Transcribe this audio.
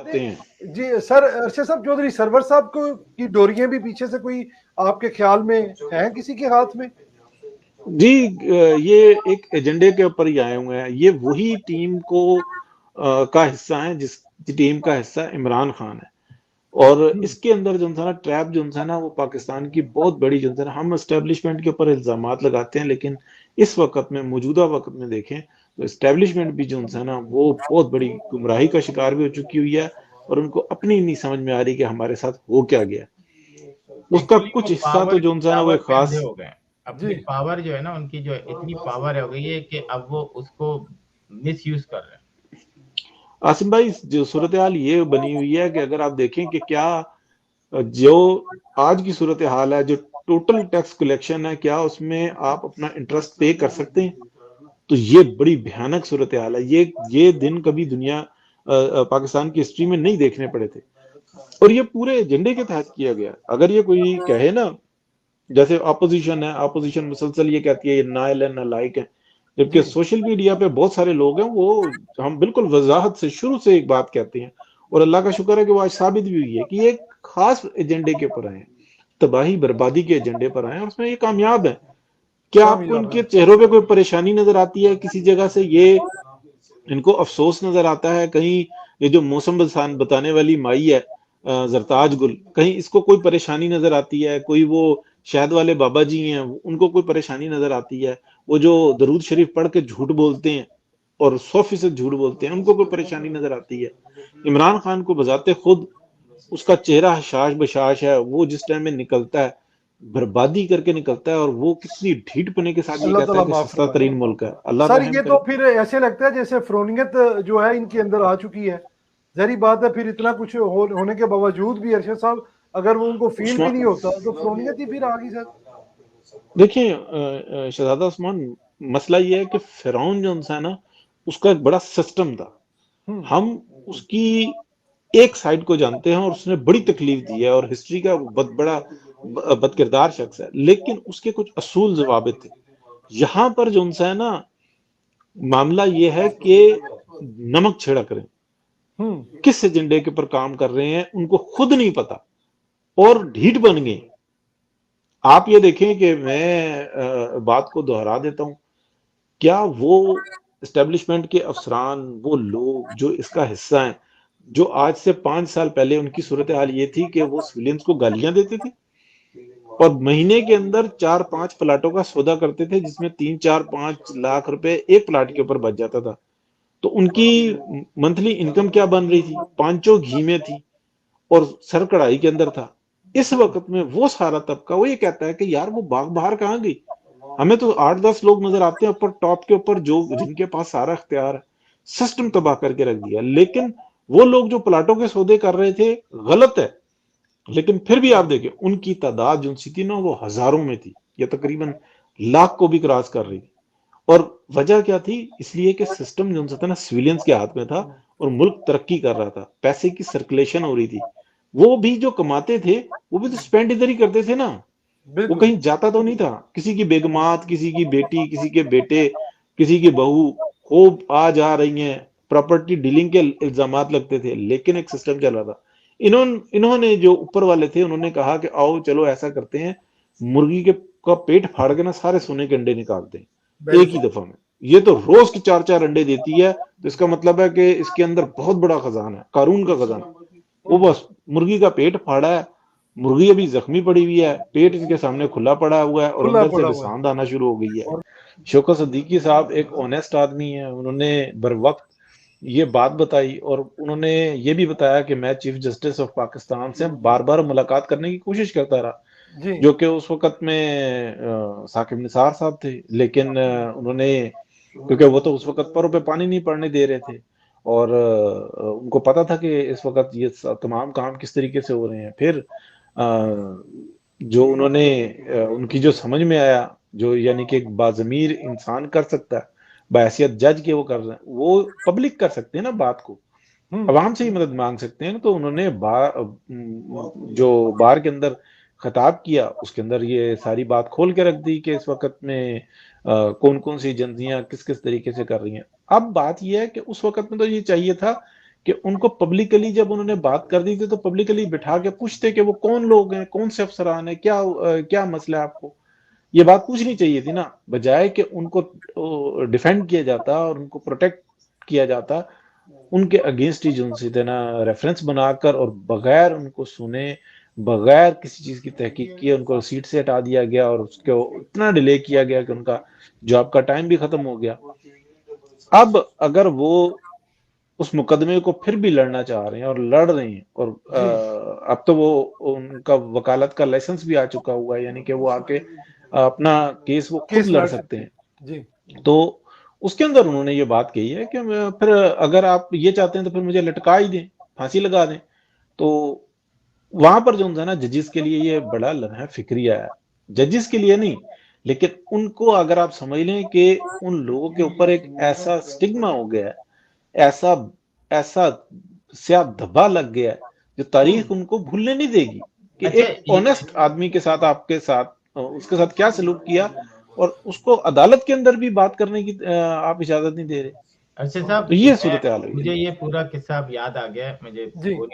کرتے ہیں. جی سر ارشد صاحب چودھری سرور صاحب کو کی ڈوریاں بھی پیچھے سے کوئی آپ کے خیال میں ہیں کسی کے ہاتھ میں؟ جی یہ ایک ایجنڈے کے اوپر ہی آئے ہوئے ہیں. یہ وہی ٹیم کو کا حصہ ہیں جس ٹیم کا حصہ عمران خان ہے. اور اس کے اندر جو نا ٹریپ جو ہے نا وہ پاکستان کی بہت بڑی جو ہے نا، ہم اسٹیبلشمنٹ کے اوپر الزامات لگاتے ہیں، لیکن اس وقت میں موجودہ وقت میں دیکھیں تو اسٹیبلشمنٹ بھی جو ہے نا وہ بہت بڑی گمراہی کا شکار بھی ہو چکی ہوئی ہے، اور ان کو اپنی نہیں سمجھ میں آ رہی کہ ہمارے ساتھ ہو کیا گیا. اس کا کچھ حصہ تو جو ہے نا وہ خاص ہو گئے. اپنی پاور جو ہے نا ان کی جو اتنی پاور ہو گئی ہے کہ اب وہ اس کو مس یوز کر رہے ہیں. آصم بھائی جو صورتحال یہ بنی ہوئی ہے کہ اگر آپ دیکھیں کہ کیا جو آج کی صورتحال ہے، جو ٹوٹل ٹیکس کلیکشن ہے، کیا اس میں آپ اپنا انٹرسٹ پے کر سکتے ہیں؟ تو یہ بڑی بھیانک صورتحال ہے. یہ دن کبھی دنیا پاکستان کی ہسٹری میں نہیں دیکھنے پڑے تھے، اور یہ پورے ایجنڈے کے تحت کیا گیا. اگر یہ کوئی کہے نا، جیسے اپوزیشن ہے، اپوزیشن مسلسل یہ کہتی ہے یہ نائل ہے، نالائق ہے، جبکہ سوشل میڈیا پہ بہت سارے لوگ ہیں وہ ہم بالکل وضاحت سے شروع سے ایک بات کہتے ہیں، اور اللہ کا شکر ہے کہ وہ آج ثابت بھی ہوئی ہے کہ یہ ایک خاص ایجنڈے کے اوپر آئے ہیں، تباہی بربادی کے ایجنڈے پر آئے ہیں، اور اس میں یہ کامیاب ہیں. کیا آپ کو ان کے چہروں پہ کوئی پریشانی نظر آتی ہے کسی جگہ سے؟ یہ ان کو افسوس نظر آتا ہے کہیں؟ یہ جو موسم بتانے والی مائی ہے زرتاج گل، کہیں اس کو کوئی پریشانی نظر آتی ہے؟ کوئی وہ شہد والے بابا جی ہیں ان کو کوئی پریشانی نظر آتی ہے؟ وہ جو درود شریف پڑھ کے جھوٹ بولتے ہیں اور 100% جھوٹ بولتے ہیں، ان کو کوئی پریشانی نظر آتی ہے؟ عمران خان کو بذات خود اس کا چہرہ حشاش بشاش ہے، وہ جس ٹائم میں نکلتا ہے بربادی کر کے نکلتا ہے، اور وہ کتنی ڈھیٹ پنے کے ساتھ یہ کہتا ہے کہ سستا ترین ملک ہے. اللہ سر رحم یہ کرے. تو پھر ایسے لگتا ہے جیسے فرونیت جو ہے ان کے اندر آ چکی ہے. ظاہری بات ہے پھر اتنا کچھ ہونے کے باوجود بھی ارشد صاحب اگر وہ ان کو فیل بھی نہیں ہوتا تو فرونیت ہی پھر آ گئی. سر دیکھیں شہزادہ عثمان، مسئلہ یہ ہے کہ فرعون جو انسان نا اس کا ایک بڑا سسٹم تھا. ہم اس کی ایک سائڈ کو جانتے ہیں اور اس نے بڑی تکلیف دی ہے اور ہسٹری کا بڑا بد کردار شخص ہے، لیکن اس کے کچھ اصول ضوابط تھے. یہاں پر جو انسان ہے نا معاملہ یہ ہے کہ نمک چھڑا کریں، کس ایجنڈے کے پر کام کر رہے ہیں ان کو خود نہیں پتا اور ڈھیٹ بن گئے. آپ یہ دیکھیں کہ میں بات کو دہرا دیتا ہوں، کیا وہ اسٹیبلشمنٹ کے افسران، وہ لوگ جو اس کا حصہ ہیں، جو آج سے 5 سال پہلے ان کی صورتحال یہ تھی کہ وہ سویلینز کو گالیاں دیتے تھے اور مہینے کے اندر 4-5 پلاٹوں کا سودا کرتے تھے جس میں 3-4-5 لاکھ روپے ایک پلاٹ کے اوپر بچ جاتا تھا، تو ان کی منتھلی انکم کیا بن رہی تھی؟ 5 گھی میں تھی اور سر کڑھائی کے اندر تھا. اس وقت میں وہ سارا طبقہ وہ یہ کہتا ہے کہ یار وہ باغ بہار کہاں گئی؟ ہمیں تو 8-10 لوگ نظر آتے ہیں اوپر ٹاپ کے اوپر جو جن کے پاس سارا اختیار ہے. سسٹم تباہ کر کے رکھ دیا. لیکن وہ لوگ جو پلاٹوں کے سودے کر رہے تھے غلط ہے، لیکن پھر بھی آپ دیکھیں ان کی تعداد جو سی تھی نا وہ ہزاروں میں تھی، یا تقریباً لاکھ کو بھی کراس کر رہی تھی. اور وجہ کیا تھی؟ اس لیے کہ سسٹم جو تھا نا سویلینز کے ہاتھ میں تھا اور ملک ترقی کر رہا تھا، پیسے کی سرکولیشن ہو رہی تھی. وہ بھی جو کماتے تھے وہ بھی تو سپینڈ ادھر ہی کرتے تھے نا، وہ کہیں جاتا تو نہیں تھا. کسی کی بیگمات، کسی کی بیٹی، کسی کے بیٹے، کسی کی بہو خوب آ جا رہی ہیں، پراپرٹی ڈیلنگ کے الزامات لگتے تھے، لیکن ایک سسٹم چل رہا تھا. انہوں نے جو اوپر والے تھے انہوں نے کہا کہ آؤ چلو ایسا کرتے ہیں، مرغی کا پیٹ پھاڑ کے نا سارے سونے کے انڈے نکالتے ہیں ایک ہی دفعہ میں. یہ تو روز کی 4-4 انڈے دیتی ہے، تو اس کا مطلب ہے کہ اس کے اندر بہت بڑا خزانہ ہے، قارون کا خزانہ. وہ بس مرغی کا پیٹ پھاڑا ہے، مرغی ابھی زخمی پڑی ہوئی ہے، پیٹ ان کے سامنے کھلا پڑا ہوا ہے اور اندر سے رساند آنا شروع ہو گئی ہے. شوکت صدیقی صاحب ایک اونیسٹ آدمی ہیں، انہوں نے بر وقت یہ بات بتائی اور انہوں نے یہ بھی بتایا کہ میں چیف جسٹس آف پاکستان سے بار بار ملاقات کرنے کی کوشش کرتا رہا، جو کہ اس وقت میں ثاقب نثار صاحب تھے، لیکن انہوں نے، کیونکہ وہ تو اس وقت پروں پہ پانی نہیں پڑنے دے رہے تھے اور ان کو پتا تھا کہ اس وقت یہ تمام کام کس طریقے سے ہو رہے ہیں. پھر جو انہوں نے ان کی جو سمجھ میں آیا، جو یعنی کہ ایک باضمیر انسان کر سکتا ہے بحیثیت جج کے، وہ کر رہے ہیں، وہ پبلک کر سکتے ہیں نا بات کو، عوام سے ہی مدد مانگ سکتے ہیں. تو انہوں نے جو بار کے اندر خطاب کیا اس کے اندر یہ ساری بات کھول کے رکھ دی کہ اس وقت میں کون کون سی ایجنسیاں کس کس طریقے سے کر رہی ہیں. اب بات یہ ہے کہ اس وقت میں تو یہ چاہیے تھا کہ ان کو پبلکلی جب انہوں نے بات کر دی تھی تو پبلکلی بٹھا کے پوچھتے کہ وہ کون لوگ ہیں، کون سے افسران ہیں، کیا مسئلہ ہے آپ کو، یہ بات پوچھنی چاہیے تھی نا، بجائے کہ ان کو ڈیفینڈ کیا جاتا اور ان کو پروٹیکٹ کیا جاتا، ان کے اگینسٹ ہی جو سی تھے نا ریفرنس بنا کر اور بغیر ان کو سنے، بغیر کسی چیز کی تحقیق کیے ان کو سیٹ سے ہٹا دیا گیا اور اس کو اتنا ڈیلے کیا گیا کہ ان کا جاب کا ٹائم بھی ختم ہو گیا۔ اب اگر وہ اس مقدمے کو پھر بھی لڑنا چاہ رہے ہیں اور لڑ رہے ہیں، اور جی اب تو وہ ان کا وکالت کا لائسنس بھی آ چکا ہوا ہے، یعنی کہ وہ آ کے اپنا کیس وہ خود کیس لڑ لڑ سکتے سکتے ہیں۔ ہیں جی تو اس کے اندر انہوں نے یہ بات کہی ہے کہ پھر اگر آپ یہ چاہتے ہیں تو پھر مجھے لٹکا ہی دیں، پھانسی لگا دیں۔ تو وہاں پر جو ہے نا ججز کے لیے یہ بڑا لمحہ فکریہ ہے، ججز کے لیے نہیں، لیکن ان کو اگر آپ سمجھ لیں کہ ان لوگوں کے اوپر ایک ایسا سٹگما ہو گیا ہے، ایسا ایسا سیاہ دھبا لگ گیا ہے جو تاریخ ان کو بھولنے نہیں دے گی، کہ اچھا ایک آنےسٹ آدمی کے ساتھ آپ کے ساتھ اس کے ساتھ کیا سلوک کیا، اور اس کو عدالت کے اندر بھی بات کرنے کی آپ اجازت نہیں دے رہے۔ ارشد صاحب تو یہ صورتحال ہوئی مجھے ہے۔ یہ پورا قصہ اب یاد آ گیا ہے، مجھے جی فون